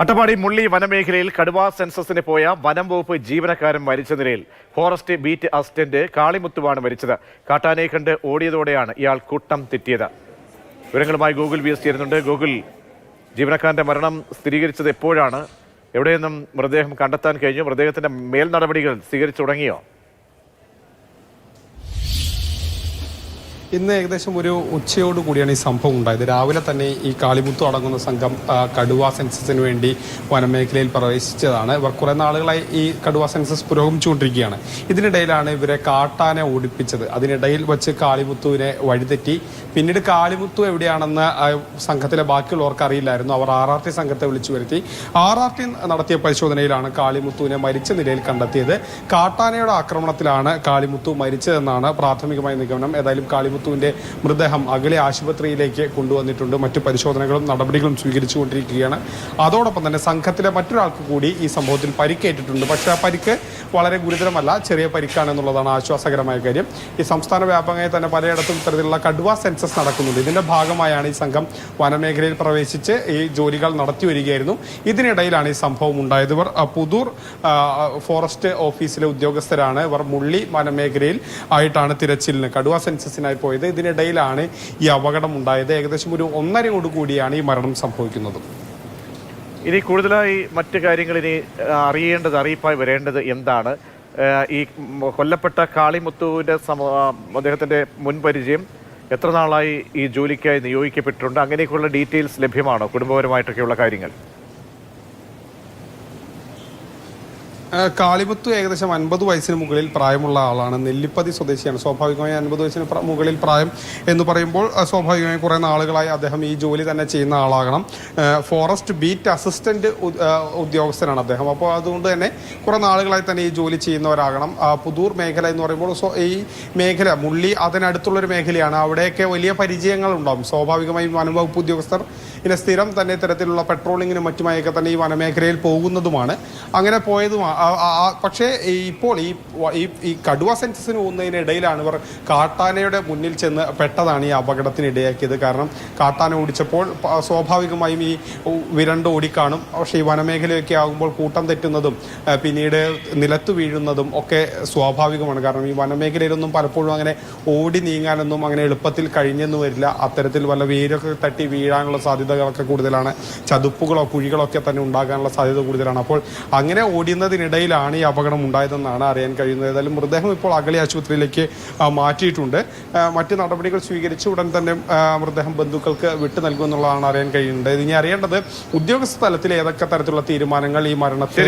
അട്ടപ്പാടി മുള്ളി വനമേഖലയിൽ കടുവ സെൻസസിന് പോയ വനം വകുപ്പ് ജീവനക്കാരൻ മരിച്ച നിലയിൽ ഫോറസ്റ്റ് ബീറ്റ് അസിസ്റ്റന്റ് കാളിമുത്തുവാണ് മരിച്ചത്. കാട്ടാനയെ കണ്ട് ഓടിയതോടെയാണ് ഇയാൾ കൂട്ടം തെറ്റിയത്. വിവരങ്ങളുമായി ഗൂഗിൾ VS ചേരുന്നുണ്ട്. ഗൂഗിൾ, ജീവനക്കാരന്റെ മരണം സ്ഥിരീകരിച്ചത് എപ്പോഴാണ്? എവിടെയെന്നും മൃതദേഹം കണ്ടെത്താൻ കഴിഞ്ഞു? മൃതദേഹത്തിന്റെ മേൽ നടപടികൾ സ്വീകരിച്ചു തുടങ്ങിയോ? ഇന്ന് ഏകദേശം ഒരു ഉച്ചയോട് കൂടിയാണ് ഈ സംഭവം ഉണ്ടായത്. രാവിലെ തന്നെ ഈ കാളിമുത്തു അടങ്ങുന്ന സംഘം കടുവ സെൻസസിന് വേണ്ടി വനമേഖലയിൽ പ്രവേശിച്ചതാണ്. ഇവർ കുറേ നാളുകളായി ഈ കടുവ സെൻസസ് പുരോഗമിച്ചുകൊണ്ടിരിക്കുകയാണ്. ഇതിനിടയിലാണ് ഇവരെ കാട്ടാന ഓടിപ്പിച്ചത്. അതിനിടയിൽ വെച്ച് കാളിമുത്തുവിനെ വഴിതെറ്റി. പിന്നീട് കാളിമുത്തു എവിടെയാണെന്ന് സംഘത്തിലെ ബാക്കിയുള്ളവർക്ക് അറിയില്ലായിരുന്നു. അവർ RRT സംഘത്തെ വിളിച്ചു വരുത്തി. RRT നടത്തിയ പരിശോധനയിലാണ് കാളിമുത്തുവിനെ മരിച്ച നിലയിൽ കണ്ടെത്തിയത്. കാട്ടാനയുടെ ആക്രമണത്തിലാണ് കാളിമുത്തു മരിച്ചതെന്നാണ് പ്രാഥമികമായ നിഗമനം. ഏതായാലും കാളിമുത്തുവിന്റെ മൃതദേഹം അകലെ ആശുപത്രിയിലേക്ക് കൊണ്ടുവന്നിട്ടുണ്ട്. മറ്റു പരിശോധനകളും നടപടികളും സ്വീകരിച്ചുകൊണ്ടിരിക്കുകയാണ്. അതോടൊപ്പം തന്നെ സംഘത്തിലെ മറ്റൊരാൾക്ക് കൂടി ഈ സംഭവത്തിൽ പരിക്കേറ്റിട്ടുണ്ട്. പക്ഷേ ആ പരിക്ക് വളരെ ഗുരുതരമല്ല, ചെറിയ പരിക്കാണെന്നുള്ളതാണ് ആശ്വാസകരമായ കാര്യം. ഈ സംസ്ഥാന വ്യാപകമായി തന്നെ പലയിടത്തും ഇത്തരത്തിലുള്ള കടുവ സെൻസസ് നടക്കുന്നുണ്ട്. ഇതിന്റെ ഭാഗമായാണ് ഈ സംഘം വനമേഖലയിൽ പ്രവേശിച്ച് ഈ ജോലികൾ നടത്തി വരികയായിരുന്നു. ഇതിനിടയിലാണ് ഈ സംഭവം ഉണ്ടായത്. ഇവർ പുതൂർ ഫോറസ്റ്റ് ഓഫീസിലെ ഉദ്യോഗസ്ഥരാണ്. ഇവർ മുള്ളി വനമേഖലയിൽ ആയിട്ടാണ് തിരച്ചിലിന് കടുവ സെൻസസിനായി പോയത്. ഇതിനിടയിലാണ് ഈ അപകടം ഉണ്ടായത്. ഏകദേശം ഒരു 1:30 കൂടിയാണ് ഈ മരണം സംഭവിക്കുന്നത്. ഇനി കൂടുതലായി മറ്റു കാര്യങ്ങൾ ഇനി അറിയിപ്പായി വരേണ്ടത് എന്താണ്? ഈ കൊല്ലപ്പെട്ട കാളിമുത്തുവിന്റെ അദ്ദേഹത്തിന്റെ മുൻപരിചയം, എത്ര നാളായി ഈ ജോലിക്കായി നിയോഗിക്കപ്പെട്ടിട്ടുണ്ട്? അങ്ങനെയൊക്കെയുള്ള ഡീറ്റെയിൽസ് ലഭ്യമാണോ? കുടുംബപരമായിട്ടൊക്കെയുള്ള കാര്യങ്ങൾ. കാളിമുത്തു ഏകദേശം 50 വയസ്സിന് മുകളിൽ പ്രായമുള്ള ആളാണ്. നെല്ലിപ്പതി സ്വദേശിയാണ്. സ്വാഭാവികമായി 50 വയസ്സിന് മുകളിൽ പ്രായം എന്ന് പറയുമ്പോൾ സ്വാഭാവികമായി കുറേ നാളുകളായി അദ്ദേഹം ഈ ജോലി തന്നെ ചെയ്യുന്ന ആളാകണം. ഫോറസ്റ്റ് ബീറ്റ് അസിസ്റ്റന്റ് ഉദ്യോഗസ്ഥനാണ് അദ്ദേഹം. അപ്പോൾ അതുകൊണ്ട് തന്നെ കുറേ നാളുകളായി തന്നെ ഈ ജോലി ചെയ്യുന്നവരാകണം. പുതൂർ മേഖല എന്ന് പറയുമ്പോൾ ഈ മേഖല മുള്ളി അതിനടുത്തുള്ളൊരു മേഖലയാണ്. അവിടെയൊക്കെ വലിയ പരിചയങ്ങൾ ഉണ്ടാകും. സ്വാഭാവികമായും വനംവകുപ്പ് ഉദ്യോഗസ്ഥർ ഇതിനെ സ്ഥിരം തന്നെ ഇത്തരത്തിലുള്ള പെട്രോളിങ്ങിനും മറ്റുമായൊക്കെ തന്നെ ഈ വനമേഖലയിൽ പോകുന്നതുമാണ്. അങ്ങനെ പോയതുമാണ്. പക്ഷേ ഇപ്പോൾ ഈ കടുവ സെൻസസിന് പോകുന്നതിനിടയിലാണ് ഇവർ കാട്ടാനയുടെ മുന്നിൽ ചെന്ന് പെട്ടതാണ് ഈ അപകടത്തിന് ഇടയാക്കിയത്. കാരണം കാട്ടാന ഓടിച്ചപ്പോൾ സ്വാഭാവികമായും ഈ വിരണ്ട് ഓടിക്കാണും. പക്ഷേ ഈ വനമേഖലയൊക്കെ ആകുമ്പോൾ കൂട്ടം തെറ്റുന്നതും പിന്നീട് നിലത്ത് വീഴുന്നതും ഒക്കെ സ്വാഭാവികമാണ്. കാരണം ഈ വനമേഖലയിലൊന്നും പലപ്പോഴും അങ്ങനെ ഓടി നീങ്ങാനൊന്നും അങ്ങനെ എളുപ്പത്തിൽ കഴിഞ്ഞെന്ന് വരില്ല. അത്തരത്തിൽ വല്ല വേരൊക്കെ തട്ടി വീഴാനുള്ള സാധ്യതകളൊക്കെ കൂടുതലാണ്. ചതുപ്പുകളോ കുഴികളോ ഒക്കെ തന്നെ ഉണ്ടാകാനുള്ള സാധ്യത കൂടുതലാണ്. അപ്പോൾ അങ്ങനെ ഓടുന്നതിനിടയിലാണ് ഈ അപകടം ഉണ്ടായതെന്നാണ് അറിയാൻ കഴിയുന്നത്. ഏതായാലും മൃതദേഹം ഇപ്പോൾ അഗളി ആശുപത്രിയിലേക്ക് മാറ്റിയിട്ടുണ്ട്. മറ്റ് നടപടികൾ സ്വീകരിച്ച് ഉടൻ തന്നെ മൃതദേഹം ബന്ധുക്കൾക്ക് വിട്ടു നൽകുമെന്നുള്ളതാണ് അറിയാൻ കഴിയുന്നത്. ഇനി അറിയേണ്ടത് ഉദ്യോഗസ്ഥ തലത്തിൽ ഏതൊക്കെ തരത്തിലുള്ള തീരുമാനങ്ങൾ ഈ മരണത്തിൽ